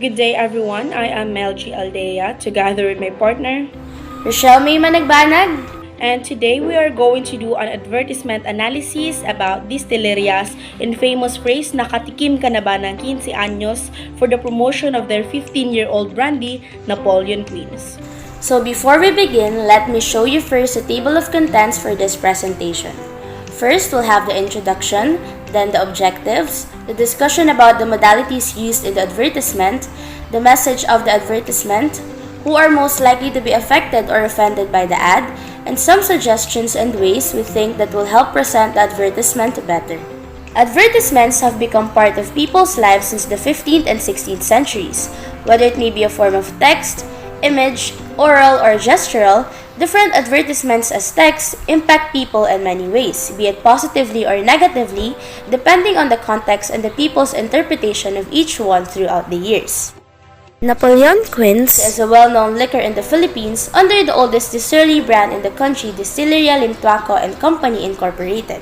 Good day, everyone. I am Melgie Aldea, together with my partner. Rochelle May Managbanag. And today we are going to do an advertisement analysis about distillerias in famous phrase nakatikim ka na ba ng 15 anyos for the promotion of their 15-year-old brandy, Napoleon Quince. So before we begin, let me show you first a table of contents for this presentation. First, we'll have the introduction, then the objectives, the discussion about the modalities used in the advertisement, the message of the advertisement, who are most likely to be affected or offended by the ad, and some suggestions and ways we think that will help present the advertisement better. Advertisements have become part of people's lives since the 15th and 16th centuries. Whether it may be a form of text, image, oral, or gestural, different advertisements as text impact people in many ways, be it positively or negatively, depending on the context and the people's interpretation of each one throughout the years. Napoleon Quince is a well-known liquor in the Philippines under the oldest distillery brand in the country, Distilleria Limtuaco and Company Incorporated.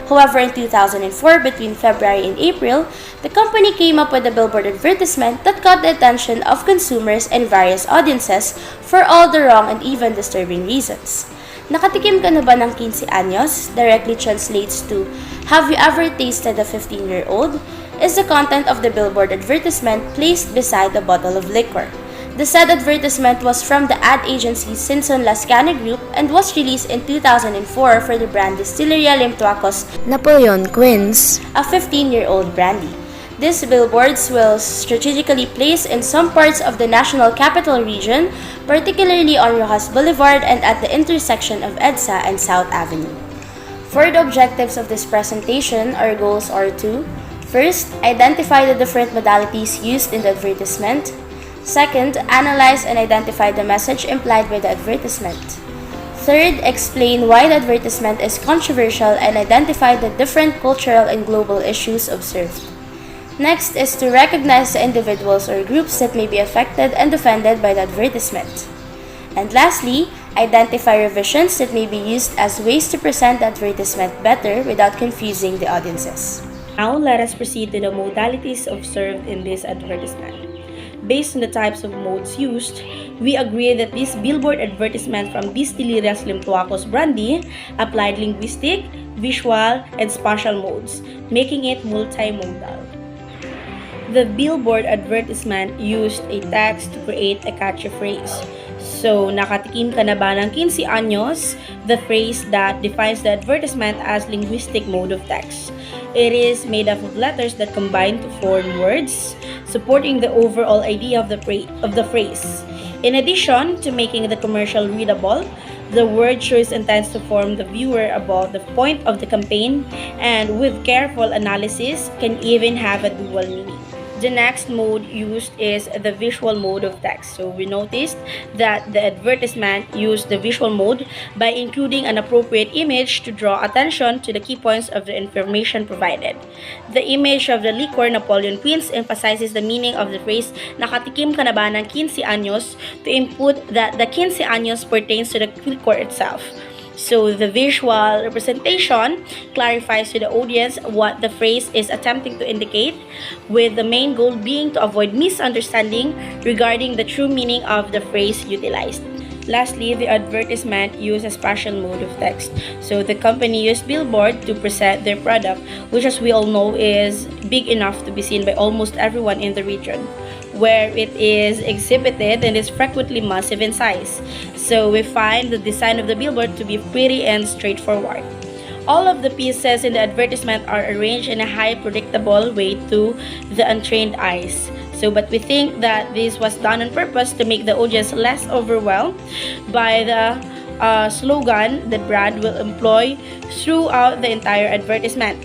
However, in 2004, between February and April, the company came up with a billboard advertisement that caught the attention of consumers and various audiences for all the wrong and even disturbing reasons. Nakatikim ka na ba ng 15 anyos directly translates to, have you ever tasted a 15-year-old? Is the content of the billboard advertisement placed beside a bottle of liquor. The said advertisement was from the ad agency Sinson Lascano Group and was released in 2004 for the brand Distilleria Limtuaco's Napoleon Quince, a 15-year-old brandy. These billboards will strategically placed in some parts of the National Capital Region, particularly on Rojas Boulevard and at the intersection of EDSA and South Avenue. For the objectives of this presentation, our goals are to: first, identify the different modalities used in the advertisement. Second, analyze and identify the message implied by the advertisement. Third, explain why the advertisement is controversial and identify the different cultural and global issues observed. Next is to recognize the individuals or groups that may be affected and offended by the advertisement. And lastly, identify revisions that may be used as ways to present the advertisement better without confusing the audiences. Now, let us proceed to the modalities observed in this advertisement. Based on the types of modes used, we agree that this billboard advertisement from Distillerias Limtuaco's brandy applied linguistic, visual, and spatial modes, making it multimodal. The billboard advertisement used a text to create a catchy phrase. So, nakatikim ka na ba ng 15 anyos? The phrase that defines the advertisement as linguistic mode of text. It is made up of letters that combine to form words, supporting the overall idea of the phrase. In addition to making the commercial readable, the word choice intends to inform the viewer about the point of the campaign, and with careful analysis can even have a dual meaning. The next mode used is the visual mode of text. So we noticed that the advertisement used the visual mode by including an appropriate image to draw attention to the key points of the information provided. The image of the liquor Napoleon Quince emphasizes the meaning of the phrase nakatikim ka na ba ng 15 anyos to input that the 15 anyos pertains to the liquor itself. So the visual representation clarifies to the audience what the phrase is attempting to indicate, with the main goal being to avoid misunderstanding regarding the true meaning of the phrase utilized. Lastly, the advertisement used a spatial mode of text. So the company used billboard to present their product, which as we all know is big enough to be seen by almost everyone in the region, where it is exhibited and is frequently massive in size. So we find the design of the billboard to be pretty and straightforward. All of the pieces in the advertisement are arranged in a high predictable way to the untrained eyes. But we think that this was done on purpose to make the audience less overwhelmed by the slogan the brand will employ throughout the entire advertisement.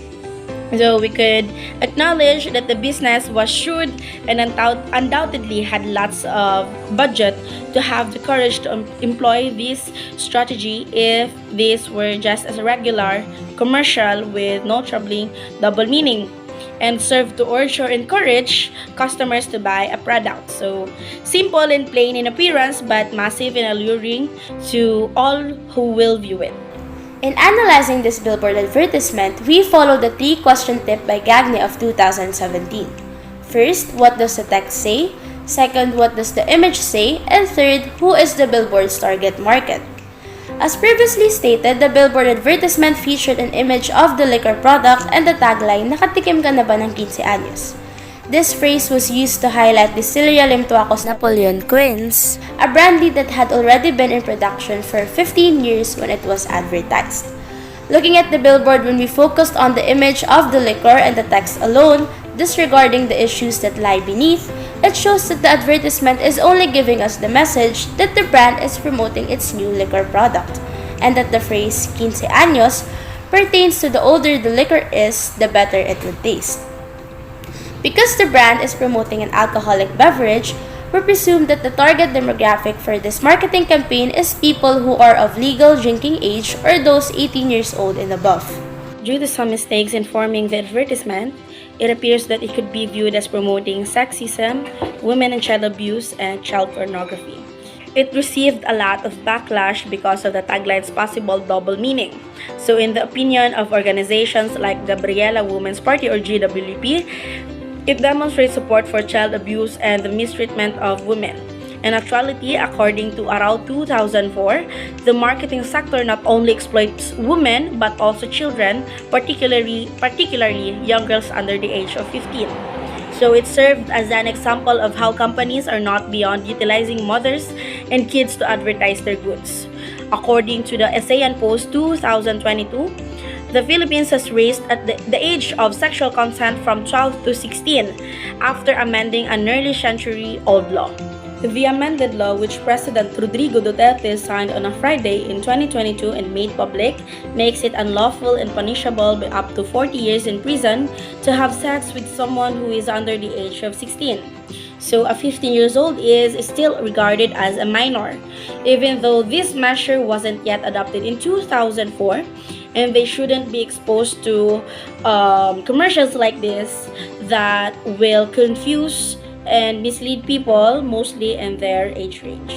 So we could acknowledge that the business was shrewd and undoubtedly had lots of budget to have the courage to employ this strategy if this were just as a regular commercial with no troubling double meaning, and serve to urge or encourage customers to buy a product. So simple and plain in appearance but massive and alluring to all who will view it. In analyzing this billboard advertisement, we follow the 3-question tip by Gagne of 2017. First, what does the text say? Second, what does the image say? And third, who is the billboard's target market? As previously stated, the billboard advertisement featured an image of the liquor product and the tagline, "Nakatikim ka na ba ng 15 anyos?" This phrase was used to highlight Distillería Limtuacos Napoleon Quince, a brandy that had already been in production for 15 years when it was advertised. Looking at the billboard, when we focused on the image of the liquor and the text alone, disregarding the issues that lie beneath, it shows that the advertisement is only giving us the message that the brand is promoting its new liquor product, and that the phrase 15 años pertains to the older the liquor is, the better it would taste. Because the brand is promoting an alcoholic beverage, we presume that the target demographic for this marketing campaign is people who are of legal drinking age or those 18 years old and above. Due to some mistakes in forming the advertisement, it appears that it could be viewed as promoting sexism, women and child abuse, and child pornography. It received a lot of backlash because of the tagline's possible double meaning. So in the opinion of organizations like Gabriela Women's Party or GWP, it demonstrates support for child abuse and the mistreatment of women. In actuality, according to around 2004, the marketing sector not only exploits women but also children, particularly young girls under the age of 15. So it served as an example of how companies are not beyond utilizing mothers and kids to advertise their goods. According to the ASEAN Post 2022, the Philippines has raised at the age of sexual consent from 12 to 16 after amending a nearly century-old law. The amended law, which President Rodrigo Duterte signed on a Friday in 2022 and made public, makes it unlawful and punishable by up to 40 years in prison to have sex with someone who is under the age of 16. So a 15 years old is still regarded as a minor, even though this measure wasn't yet adopted in 2004, and they shouldn't be exposed to commercials like this that will confuse and mislead people, mostly in their age range.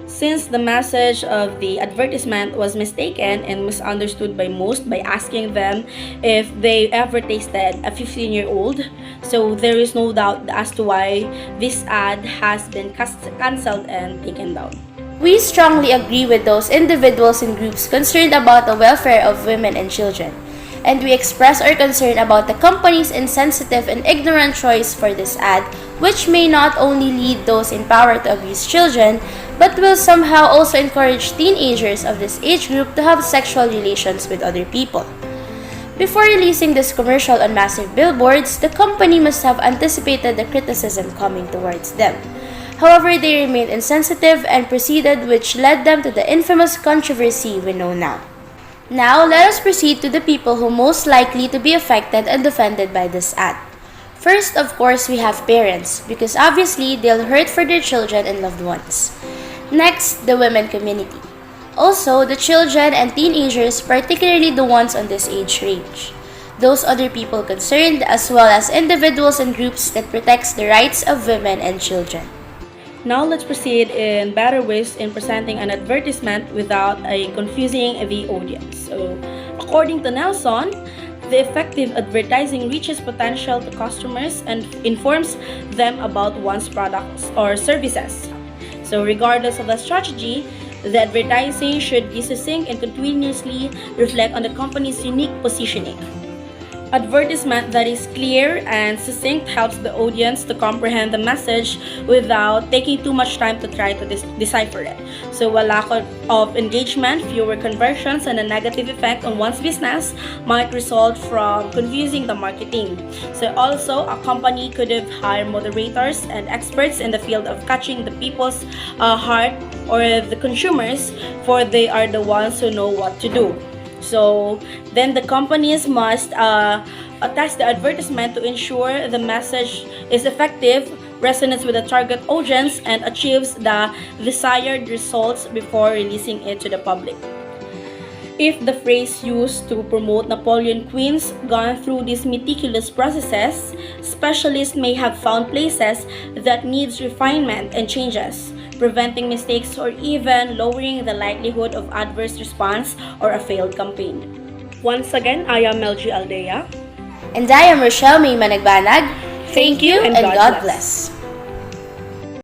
Since the message of the advertisement was mistaken and misunderstood by most by asking them if they ever tasted a 15-year-old, so there is no doubt as to why this ad has been cancelled and taken down. We strongly agree with those individuals and groups concerned about the welfare of women and children, and we express our concern about the company's insensitive and ignorant choice for this ad, which may not only lead those in power to abuse children, but will somehow also encourage teenagers of this age group to have sexual relations with other people. Before releasing this commercial on massive billboards, the company must have anticipated the criticism coming towards them. However, they remained insensitive and proceeded, which led them to the infamous controversy we know now. Now, let us proceed to the people who most likely to be affected and offended by this ad. First, of course, we have parents, because obviously they'll hurt for their children and loved ones. Next, the women community. Also, the children and teenagers, particularly the ones on this age range. Those other people concerned, as well as individuals and groups that protects the rights of women and children. Now let's proceed in better ways in presenting an advertisement without confusing the audience. So, according to Nelson, the effective advertising reaches potential to customers and informs them about one's products or services. So, regardless of the strategy, the advertising should be succinct and continuously reflect on the company's unique positioning. Advertisement that is clear and succinct helps the audience to comprehend the message without taking too much time to try to decipher it. So a lack of engagement, fewer conversions, and a negative effect on one's business might result from confusing the marketing. So also, a company could have hired moderators and experts in the field of catching the people's heart or the consumers, for they are the ones who know what to do. So then the companies must attach the advertisement to ensure the message is effective, resonates with the target audience, and achieves the desired results before releasing it to the public. If the phrase used to promote Napoleon Quince gone through these meticulous processes, specialists may have found places that needs refinement and changes, preventing mistakes or even lowering the likelihood of adverse response or a failed campaign. Once again, I am Melgie Aldea. And I am Rochelle May Managbanag. Thank you and God bless.